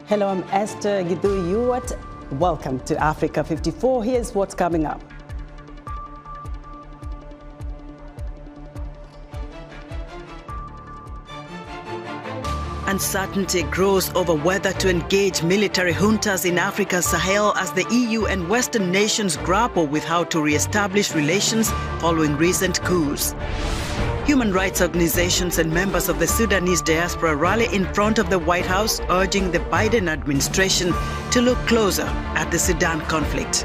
Hello, I'm Esther Gidhu-Ewart. Welcome to Africa 54. Here's what's coming up. Uncertainty grows over whether to engage military juntas in Africa's Sahel as the EU and Western nations grapple with how to re-establish relations following recent coups. Human rights organizations and members of the Sudanese diaspora rally in front of the White House, urging the Biden administration to look closer at the Sudan conflict.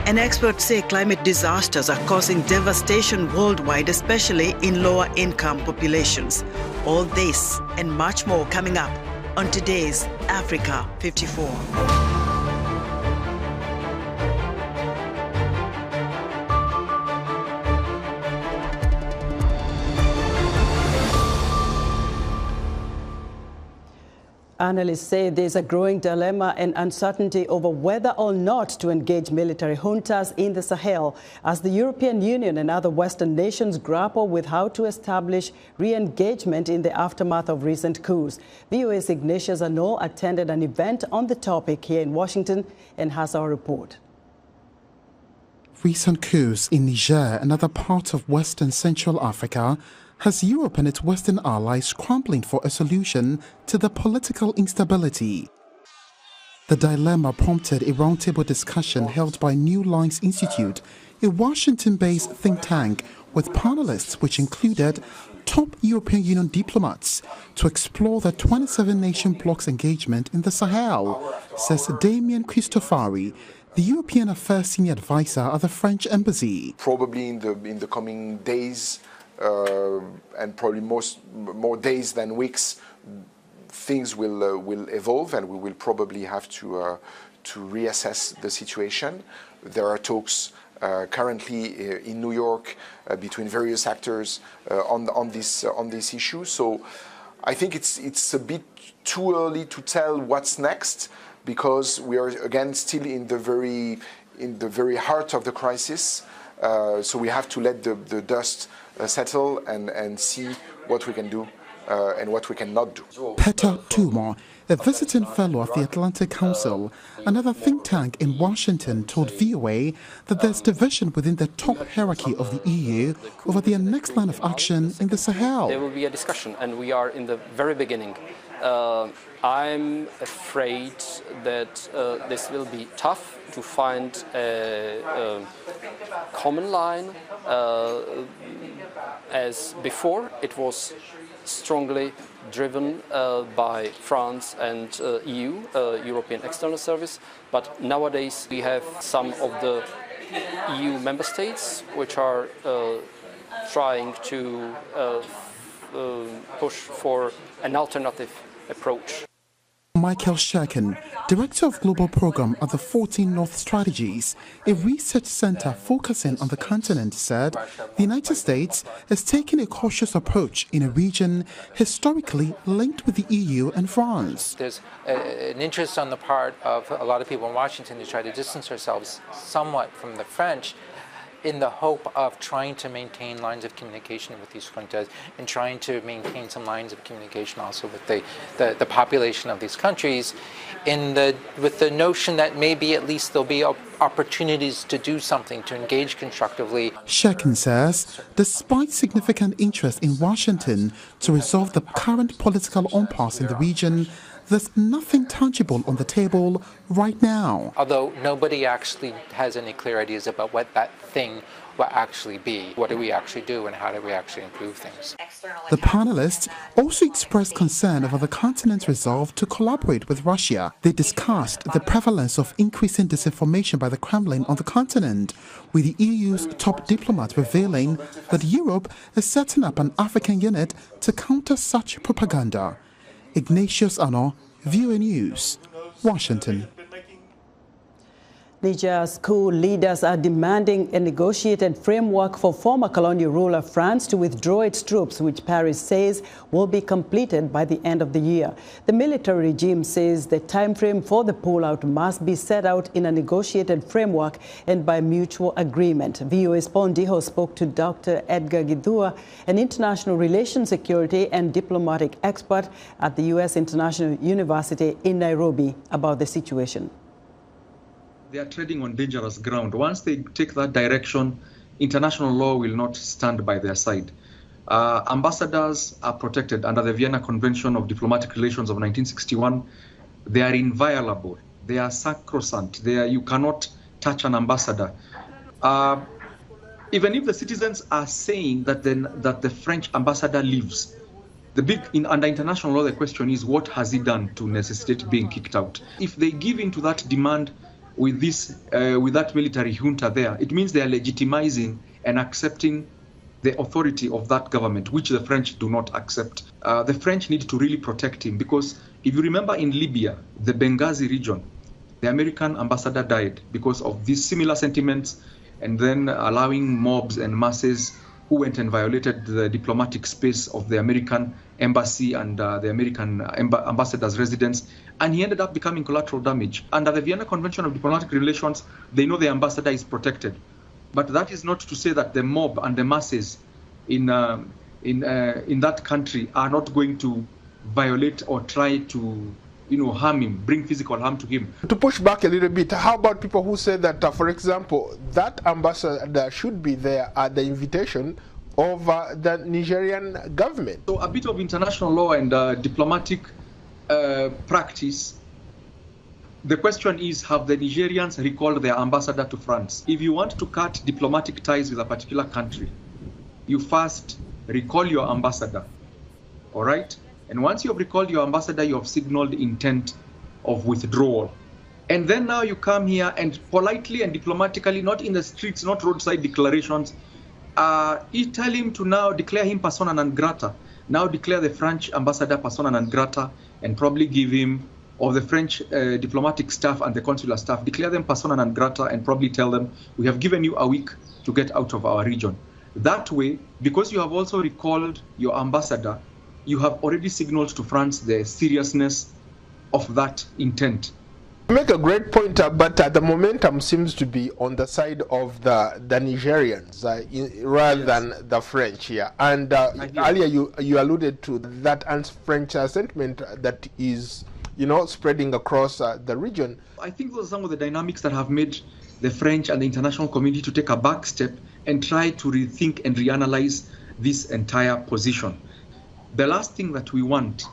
And experts say climate disasters are causing devastation worldwide, especially in lower-income populations. All this and much more coming up on today's Africa 54. Analysts say there's a growing dilemma and uncertainty over whether or not to engage military juntas in the Sahel as the European Union and other Western nations grapple with how to establish re-engagement in the aftermath of recent coups. VOA's Ignatius Arnault attended an event on the topic here in Washington and has our report. Recent coups in Niger and other parts of Western Central Africa has Europe and its Western allies scrambling for a solution to the political instability. The dilemma prompted a roundtable discussion held by New Lines Institute, a Washington-based think tank with panelists which included top European Union diplomats to explore the 27-nation bloc's engagement in the Sahel, says Damien Cristofari, the European Affairs Senior Advisor at the French Embassy. Probably in the coming days, and probably more days than weeks, things will evolve, and we will probably have to reassess the situation. There are talks currently in New York between various actors on this issue. So I think it's a bit too early to tell what's next, because we are again still in the very heart of the crisis. So we have to let the dust settle and see what we can do and what we cannot do. Peter Tuma, a visiting fellow of the Atlantic Council, another think tank in Washington, told VOA that there's division within the top hierarchy of the EU over their next line of action in the Sahel. There will be a discussion, and we are in the very beginning. I'm afraid that this will be tough to find a common line. As before, it was strongly driven by France and EU, European External Service, but nowadays we have some of the EU member states which are trying to push for an alternative approach. Michael Sherkin, Director of Global Program at the 14 North Strategies, a research center focusing on the continent, said the United States is taking a cautious approach in a region historically linked with the EU and France. There's an interest on the part of a lot of people in Washington to try to distance ourselves somewhat from the French, in the hope of trying to maintain lines of communication with these juntas and trying to maintain some lines of communication also with the population of these countries, with the notion that maybe at least there'll be opportunities to do something, to engage constructively. Shekin says, despite significant interest in Washington to resolve the current political impasse in the region, there's nothing tangible on the table right now. Although nobody actually has any clear ideas about what that thing will actually be. What do we actually do, and how do we actually improve things? The panelists also expressed concern over the continent's resolve to collaborate with Russia. They discussed the prevalence of increasing disinformation by the Kremlin on the continent, with the EU's top diplomat revealing that Europe is setting up an African unit to counter such propaganda. Ignatius Arnault, VOA News, Washington. Niger's coup leaders are demanding a negotiated framework for former colonial ruler France to withdraw its troops, which Paris says will be completed by the end of the year. The military regime says the time frame for the pullout must be set out in a negotiated framework and by mutual agreement. VOA's Paul Ndiho spoke to Dr. Edgar Githua, an international relations, security and diplomatic expert at the U.S. International University in Nairobi, about the situation. They are treading on dangerous ground. Once they take that direction, international law will not stand by their side. Ambassadors are protected under the Vienna Convention of Diplomatic Relations of 1961. They are inviolable. They are sacrosanct. You cannot touch an ambassador. Even if the citizens are saying that the French ambassador leaves, under international law, the question is, what has he done to necessitate being kicked out? If they give in to that demand with that military junta there, it means they are legitimizing and accepting the authority of that government, which the French do not accept. The French need to really protect him, because if you remember in Libya, the Benghazi region, the American ambassador died because of these similar sentiments, and then allowing mobs and masses who went and violated the diplomatic space of the American embassy and the American ambassador's residence, and he ended up becoming collateral damage. Under the Vienna Convention of Diplomatic Relations, they know the ambassador is protected. But that is not to say that the mob and the masses in that country are not going to violate or try to harm him, bring physical harm to him. To push back a little bit, how about people who say that, for example, that ambassador should be there at the invitation of the Nigerian government? So a bit of international law and diplomatic practice. The question is, have the Nigerians recalled their ambassador to France? If you want to cut diplomatic ties with a particular country, you first recall your ambassador, all right? And once you have recalled your ambassador, you have signaled intent of withdrawal. And then now you come here and politely and diplomatically, not in the streets, not roadside declarations, you tell him to now declare him persona non grata. Now declare the French ambassador persona non grata, and probably give him, or the French diplomatic staff and the consular staff, declare them persona non grata and probably tell them, we have given you a week to get out of our region. That way, because you have also recalled your ambassador, you have already signaled to France the seriousness of that intent. You make a great point, but the momentum seems to be on the side of the Nigerians rather than the French here. And earlier you alluded to that anti-French sentiment that is spreading across the region. I think those are some of the dynamics that have made the French and the international community to take a back step and try to rethink and reanalyze this entire position. The last thing that we want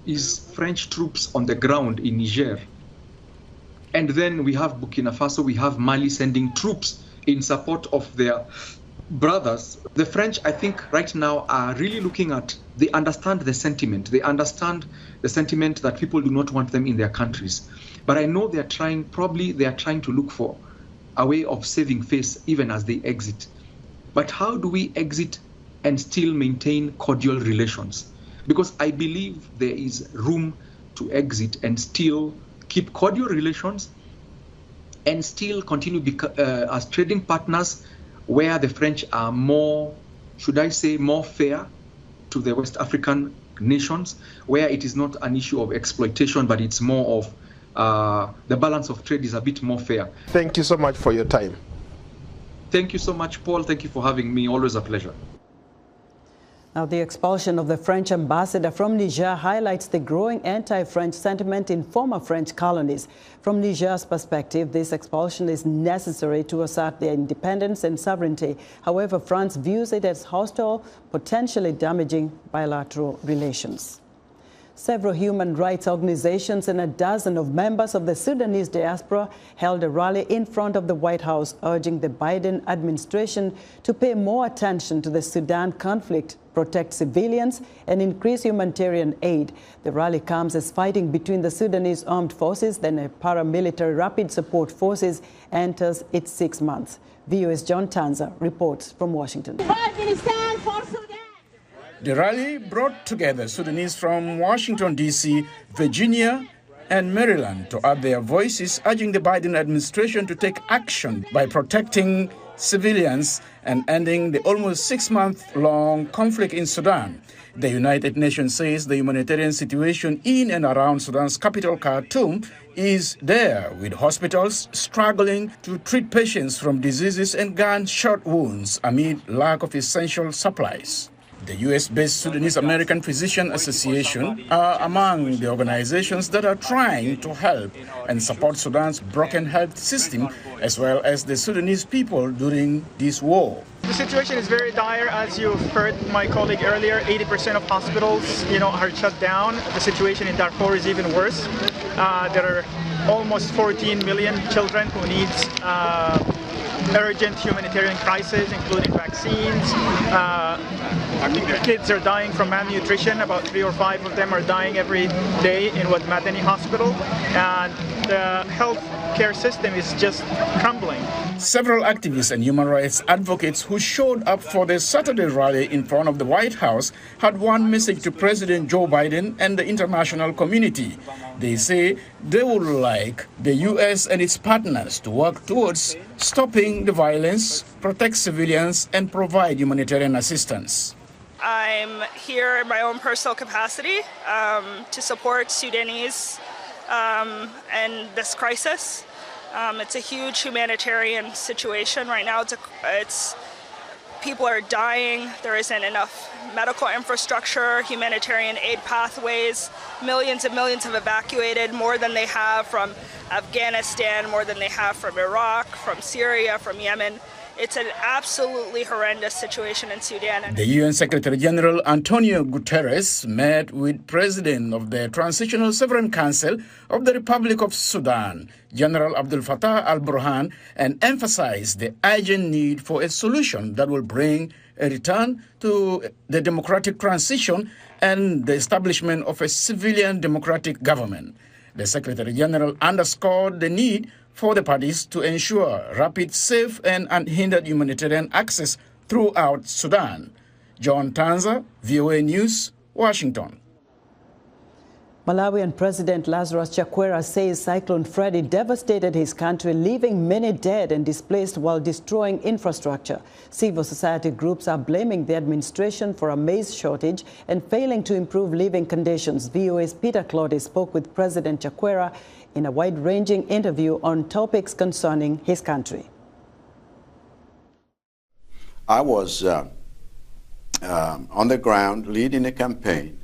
is French troops on the ground in Niger. And then we have Burkina Faso, we have Mali sending troops in support of their brothers. The French, I think, right now are really looking at, they understand the sentiment. They understand the sentiment that people do not want them in their countries. But I know they are trying to look for a way of saving face even as they exit. But how do we exit and still maintain cordial relations? Because I believe there is room to exit and still keep cordial relations and still continue as trading partners, where the French are more, should I say, more fair to the West African nations, where it is not an issue of exploitation, but it's more of the balance of trade is a bit more fair. Thank you so much for your time. Thank you so much, Paul. Thank you for having me. Always a pleasure. Now, the expulsion of the French ambassador from Niger highlights the growing anti-French sentiment in former French colonies. From Niger's perspective, this expulsion is necessary to assert their independence and sovereignty. However, France views it as hostile, potentially damaging bilateral relations. Several human rights organizations and a dozen of members of the Sudanese diaspora held a rally in front of the White House, urging the Biden administration to pay more attention to the Sudan conflict, protect civilians, and increase humanitarian aid. The rally comes as fighting between the Sudanese armed forces and the paramilitary rapid support forces enters its 6th month. VOA's John Tanza reports from Washington. The rally brought together Sudanese from Washington, D.C., Virginia, and Maryland to add their voices, urging the Biden administration to take action by protecting civilians and ending the almost 6-month-long conflict in Sudan. The United Nations says the humanitarian situation in and around Sudan's capital, Khartoum, is there, with hospitals struggling to treat patients from diseases and gunshot wounds amid lack of essential supplies. The U.S.-based Sudanese American Physician Association are among the organizations that are trying to help and support Sudan's broken health system, as well as the Sudanese people during this war. The situation is very dire, as you've heard my colleague earlier. 80% of hospitals, are shut down. The situation in Darfur is even worse. There are almost 14 million children who need urgent humanitarian crisis, including vaccines. Kids are dying from malnutrition. About 3 or 5 of them are dying every day in Wad Madani Hospital. And the health care system is just crumbling. Several activists and human rights advocates who showed up for the Saturday rally in front of the White House had one message to President Joe Biden and the international community. They say they would like the U.S. and its partners to work towards stopping the violence, protect civilians, and provide humanitarian assistance. I'm here in my own personal capacity to support Sudanese and this crisis. It's a huge humanitarian situation right now. People are dying. There isn't enough medical infrastructure, humanitarian aid pathways. Millions and millions have evacuated, more than they have from Afghanistan, more than they have from Iraq, from Syria, from Yemen. It's an absolutely horrendous situation in Sudan. The UN Secretary General Antonio Guterres met with President of the Transitional Sovereign Council of the Republic of Sudan, General Abdel Fattah al-Burhan, and emphasized the urgent need for a solution that will bring a return to the democratic transition and the establishment of a civilian democratic government. The Secretary General underscored the need for the parties to ensure rapid, safe, and unhindered humanitarian access throughout Sudan. John Tanza, VOA News, Washington. Malawian President Lazarus Chakwera says Cyclone Freddy devastated his country, leaving many dead and displaced while destroying infrastructure. Civil society groups are blaming the administration for a maize shortage and failing to improve living conditions. VOA's Peter Claude spoke with President Chakwera in a wide-ranging interview on topics concerning his country. I was on the ground leading a campaign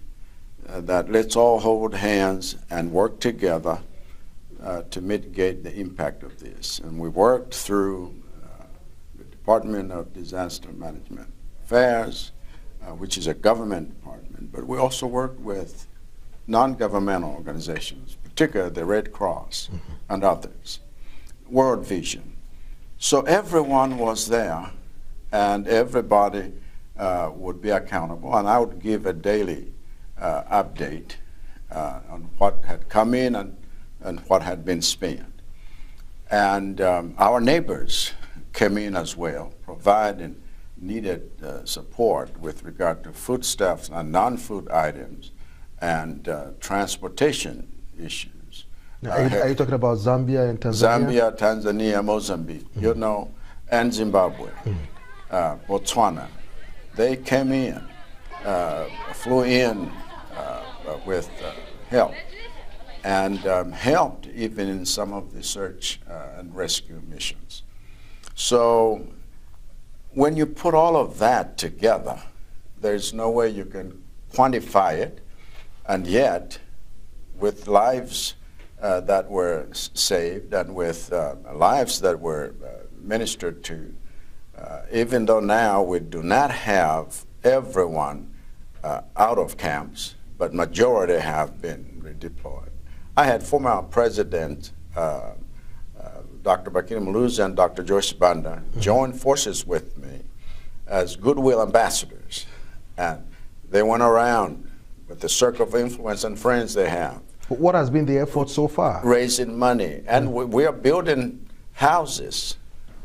that let's all hold hands and work together to mitigate the impact of this. And we worked through the Department of Disaster Management Affairs, which is a government department, but we also worked with non-governmental organizations, particularly the Red Cross and others, World Vision. So everyone was there, and everybody would be accountable, and I would give a daily update on what had come in and what had been spent. And our neighbors came in as well, providing needed support with regard to foodstuffs and non-food items and transportation issues. Now, are you talking about Zambia and Tanzania? Zambia, Tanzania, Mozambique, you know, and Zimbabwe, Botswana. They came in, flew in with help, and helped even in some of the search and rescue missions. So when you put all of that together, there's no way you can quantify it, and yet with lives that were saved and with lives that were ministered to, even though now we do not have everyone out of camps, but majority have been redeployed. I had former President Dr. Bakina Muluza and Dr. Joyce Banda join forces with me as goodwill ambassadors, and they went around with the circle of influence and friends they have. What has been the effort so far? Raising money, and we are building houses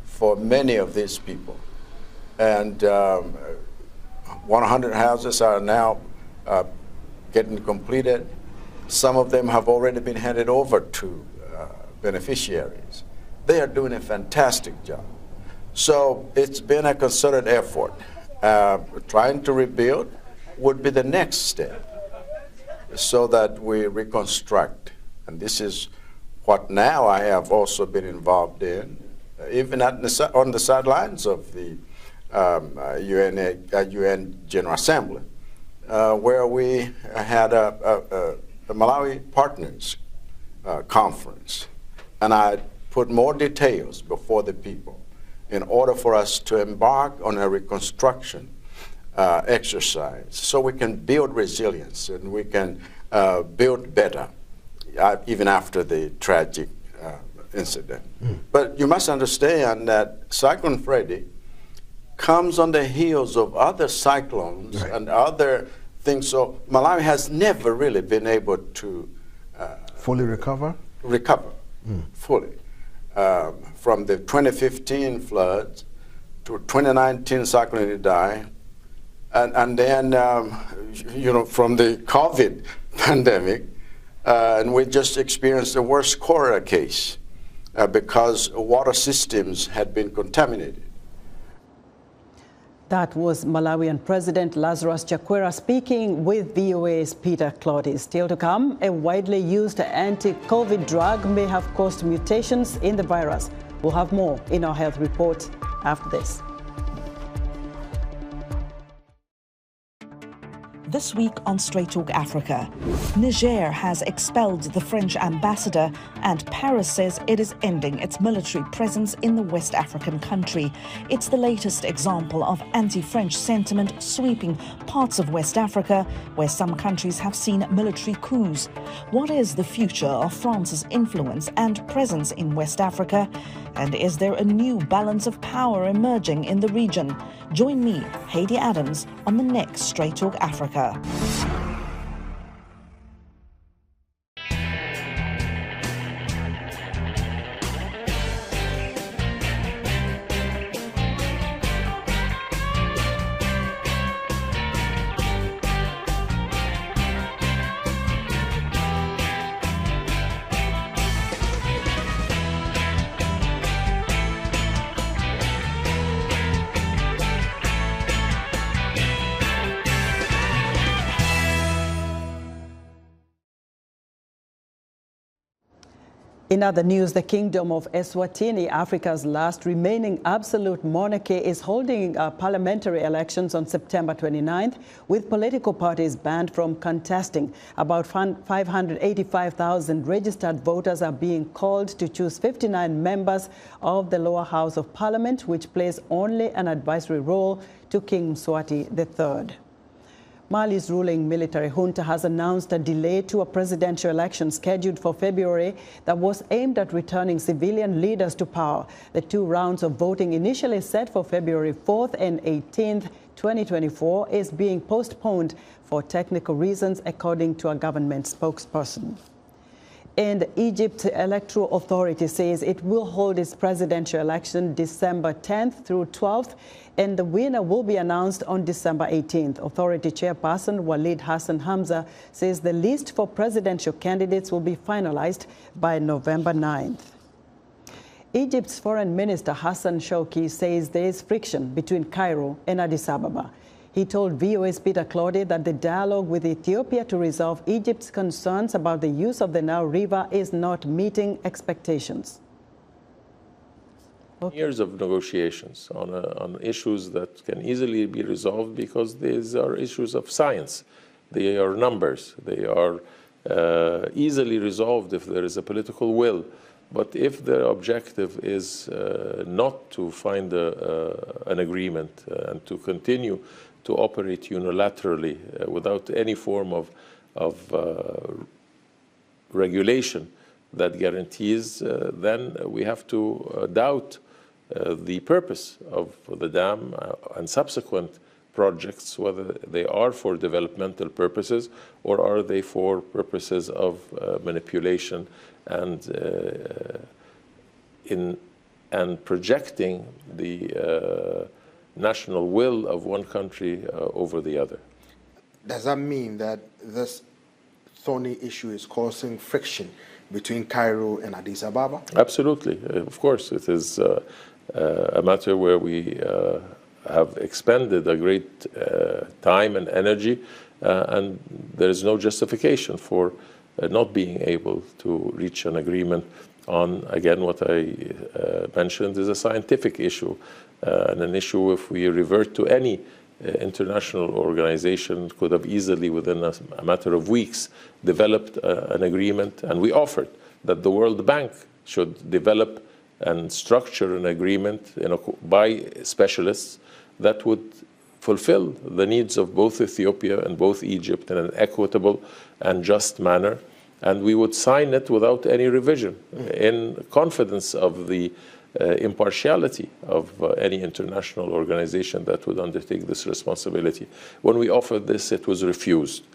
for many of these people. And 100 houses are now getting completed. Some of them have already been handed over to beneficiaries. They are doing a fantastic job. So it's been a concerted effort. Trying to rebuild would be the next step so that we reconstruct. And this is what now I have also been involved in, even on the sidelines of the UN General Assembly, where we had a Malawi Partners Conference. And I put more details before the people in order for us to embark on a reconstruction exercise so we can build resilience and we can build better even after the tragic incident. But you must understand that Cyclone Freddy comes on the heels of other cyclones and other things. So Malawi has never really been able to fully recover? Fully. From the 2015 floods to 2019 Cyclone Idai, and then from the COVID pandemic, and we just experienced the worst cholera case because water systems had been contaminated. That was Malawian President Lazarus Chakwera speaking with VOA's Peter Claudius. Still to come, a widely used anti-COVID drug may have caused mutations in the virus. We'll have more in our health report after this. This week on Straight Talk Africa, Niger has expelled the French ambassador and Paris says it is ending its military presence in the West African country. It's the latest example of anti-French sentiment sweeping parts of West Africa, where some countries have seen military coups. What is the future of France's influence and presence in West Africa? And is there a new balance of power emerging in the region? Join me, Heidi Adams, on the next Straight Talk Africa. In other news, the Kingdom of Eswatini, Africa's last remaining absolute monarchy, is holding parliamentary elections on September 29th, with political parties banned from contesting. About 585,000 registered voters are being called to choose 59 members of the lower house of parliament, which plays only an advisory role to King Mswati III. Mali's ruling military junta has announced a delay to a presidential election scheduled for February that was aimed at returning civilian leaders to power. The two rounds of voting, initially set for February 4th and 18th, 2024, is being postponed for technical reasons, according to a government spokesperson. And Egypt's electoral authority says it will hold its presidential election December 10th through 12th, and the winner will be announced on December 18th. Authority chairperson Walid Hassan Hamza says the list for presidential candidates will be finalized by November 9th. Egypt's Foreign Minister Hassan Shouki says there is friction between Cairo and Addis Ababa. He told VOA's Peter Claudius that the dialogue with Ethiopia to resolve Egypt's concerns about the use of the Nile River is not meeting expectations. Years of negotiations on issues that can easily be resolved because these are issues of science. They are numbers. They are easily resolved if there is a political will. But if the objective is not to find an agreement and to continue to operate unilaterally without any form of regulation that guarantees, then we have to doubt the purpose of the dam and subsequent projects, whether they are for developmental purposes or are they for purposes of manipulation and projecting the national will of one country over the other. Does that mean that this thorny issue is causing friction between Cairo and Addis Ababa? Absolutely. Of course, it is a matter where we have expended a great time and energy, and there is no justification for not being able to reach an agreement on, again, what I mentioned is a scientific issue, and an issue if we revert to any international organization could have easily, within a matter of weeks, developed an agreement, and we offered that the World Bank should develop and structure an agreement by specialists that would fulfill the needs of both Ethiopia and both Egypt in an equitable and just manner, and we would sign it without any revision, in confidence of the impartiality of any international organization that would undertake this responsibility. When we offered this, it was refused.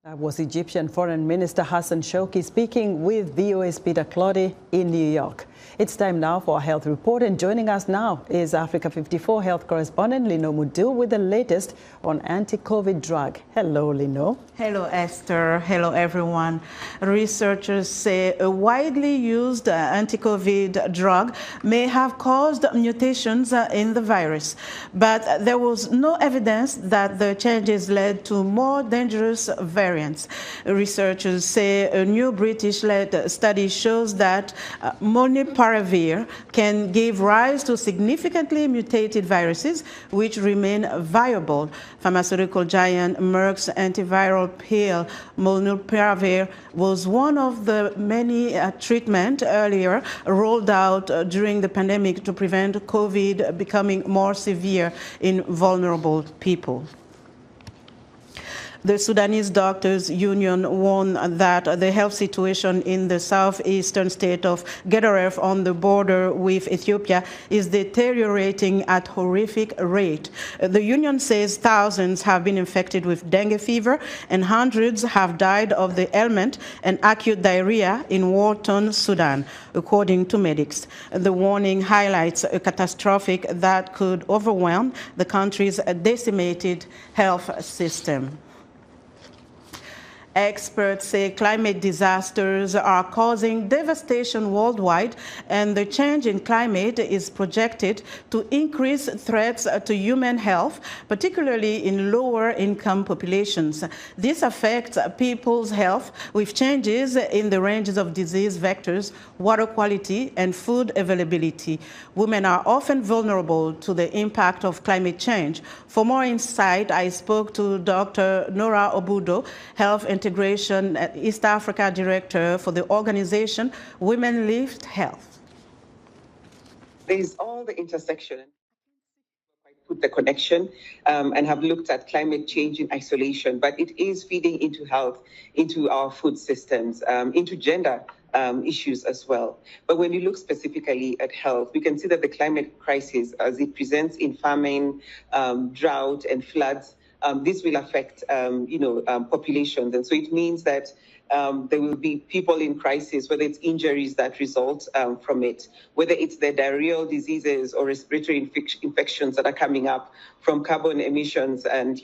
That was Egyptian Foreign Minister Hassan Shouki speaking with VOA's Peter Cloddy in New York. It's time now for our health report, and joining us now is Africa 54 health correspondent Lino Mudil with the latest on anti-COVID drug. Hello, Lino. Hello, Esther. Hello, everyone. Researchers say a widely used anti-COVID drug may have caused mutations in the virus, but there was no evidence that the changes led to more dangerous variants. Researchers say a new British-led study shows that molnupiravir can give rise to significantly mutated viruses which remain viable. Pharmaceutical giant Merck's antiviral pill molnupiravir was one of the many treatments earlier rolled out during the pandemic to prevent COVID becoming more severe in vulnerable people. The Sudanese Doctors Union warned that the health situation in the southeastern state of Gedaref on the border with Ethiopia is deteriorating at horrific rate. The union says thousands have been infected with dengue fever and hundreds have died of the ailment and acute diarrhea in war-torn Sudan, according to medics. The warning highlights a catastrophe that could overwhelm the country's decimated health system. Experts say climate disasters are causing devastation worldwide, and the change in climate is projected to increase threats to human health, particularly in lower-income populations. This affects people's health with changes in the ranges of disease vectors, water quality, and food availability. Women are often vulnerable to the impact of climate change. For more insight, I spoke to Dr. Nora Obudo, Health Integration East Africa Director for the organization Women Lift Health. There's all the intersection. I put the connection and have looked at climate change in isolation, but it is feeding into health, into our food systems, into gender issues as well. But when you look specifically at health, we can see that the climate crisis, as it presents in famine, drought, and floods, this will affect, populations. And so it means that there will be people in crisis, whether it's injuries that result from it, whether it's the diarrheal diseases or respiratory infections that are coming up from carbon emissions and,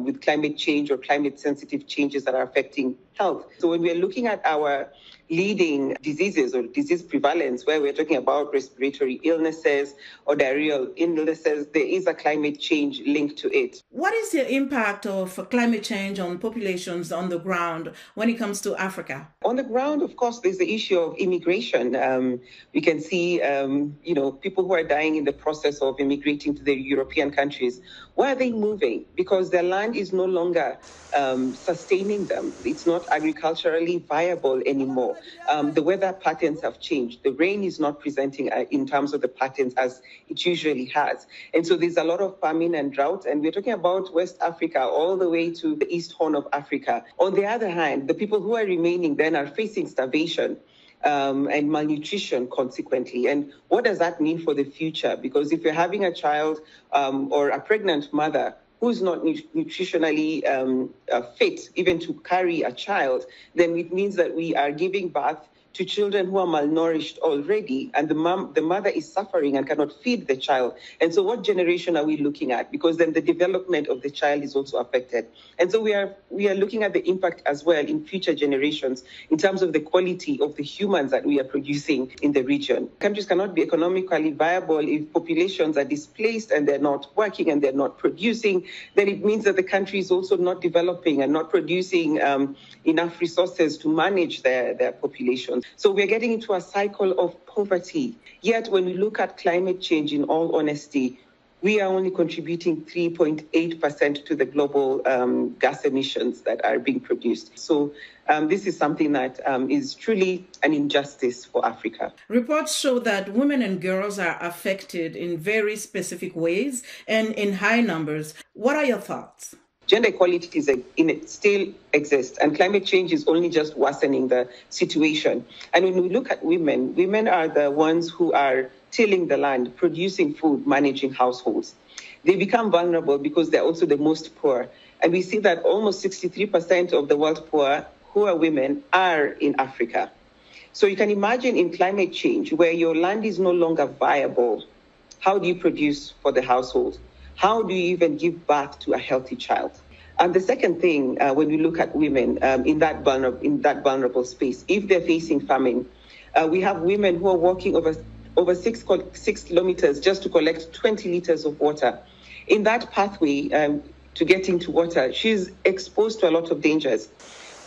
with climate change or climate-sensitive changes that are affecting health. So when we're looking at our leading diseases or disease prevalence, where we're talking about respiratory illnesses or diarrheal illnesses, there is a climate change linked to it. What is the impact of climate change on populations on the ground when it comes to Africa? On the ground, of course, there's the issue of immigration. We can see, people who are dying in the process of immigrating to the European countries. Why are they moving? Because their land is no longer sustaining them. It's not agriculturally viable anymore. The weather patterns have changed. The rain is not presenting in terms of the patterns as it usually has. And so there's a lot of famine and drought, and we're talking about West Africa all the way to the East Horn of Africa. On the other hand, the people who are remaining then are facing starvation and malnutrition consequently. And what does that mean for the future? Because if you're having a child or a pregnant mother who's not nutritionally fit even to carry a child, then it means that we are giving birth to children who are malnourished already, and the mother is suffering and cannot feed the child. And so what generation are we looking at? Because then the development of the child is also affected. And so we are looking at the impact as well in future generations in terms of the quality of the humans that we are producing in the region. Countries cannot be economically viable if populations are displaced and they're not working and they're not producing. Then it means that the country is also not developing and not producing enough resources to manage their population. So we're getting into a cycle of poverty. Yet when we look at climate change, in all honesty, we are only contributing 3.8% to the global gas emissions that are being produced. So this is something that is truly an injustice for Africa. Reports show that women and girls are affected in very specific ways and in high numbers. What are your thoughts? Gender equality still exists, and climate change is only just worsening the situation. And when we look at women, women are the ones who are tilling the land, producing food, managing households. They become vulnerable because they're also the most poor. And we see that almost 63% of the world poor who are women are in Africa. So you can imagine in climate change, where your land is no longer viable, how do you produce for the household? How do you even give birth to a healthy child? And the second thing, when we look at women in that vulnerable space, if they're facing famine, we have women who are walking over 6 kilometers just to collect 20 liters of water. In that pathway to getting to water, she's exposed to a lot of dangers.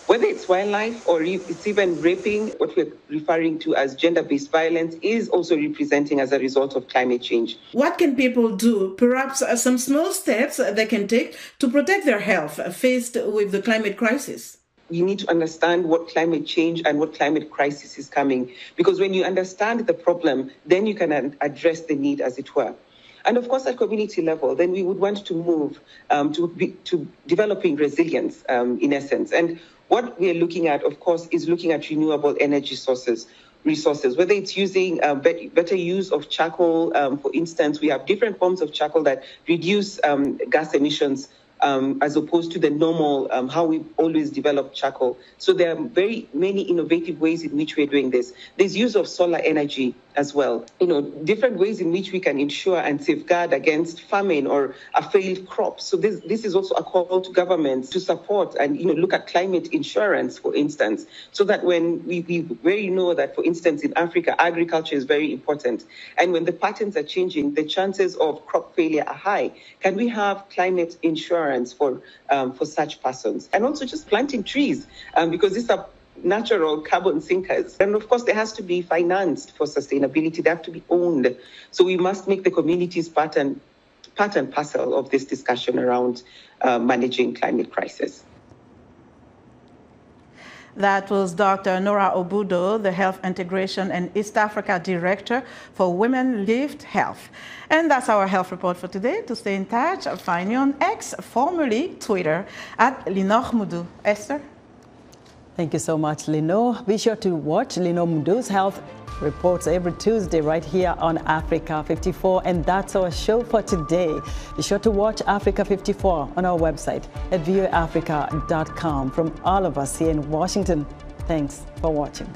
Whether it's wildlife or it's even raping, what we're referring to as gender-based violence is also representing as a result of climate change. What can people do? Perhaps some small steps they can take to protect their health faced with the climate crisis. You need to understand what climate change and what climate crisis is coming. Because when you understand the problem, then you can address the need, as it were. And of course, at community level, then we would want to move to developing resilience, in essence. And what we are looking at, of course, is looking at renewable energy resources, whether it's using better use of charcoal. For instance, we have different forms of charcoal that reduce gas emissions as opposed to the normal, how we've always developed charcoal. So there are very many innovative ways in which we're doing this. There's use of solar energy as well. Different ways in which we can ensure and safeguard against famine or a failed crop. So this is also a call to governments to support and look at climate insurance, for instance, so that when we very know that, for instance, in Africa, agriculture is very important. And when the patterns are changing, the chances of crop failure are high. Can we have climate insurance for such persons? And also just planting trees, because these are natural carbon sinkers. And of course, there has to be financed for sustainability. They have to be owned. So we must make the communities part and parcel of this discussion around managing climate crisis. That was Dr. Nora Obudo, the Health Integration and East Africa Director for Women Lived Health. And that's our health report for today. To stay in touch, find me on X, formerly Twitter, at Linor Mudu. Esther? Thank you so much, Lino. Be sure to watch Lino Mudu's health reports every Tuesday right here on Africa 54. And that's our show for today. Be sure to watch Africa 54 on our website at voaafrica.com. From all of us here in Washington, thanks for watching.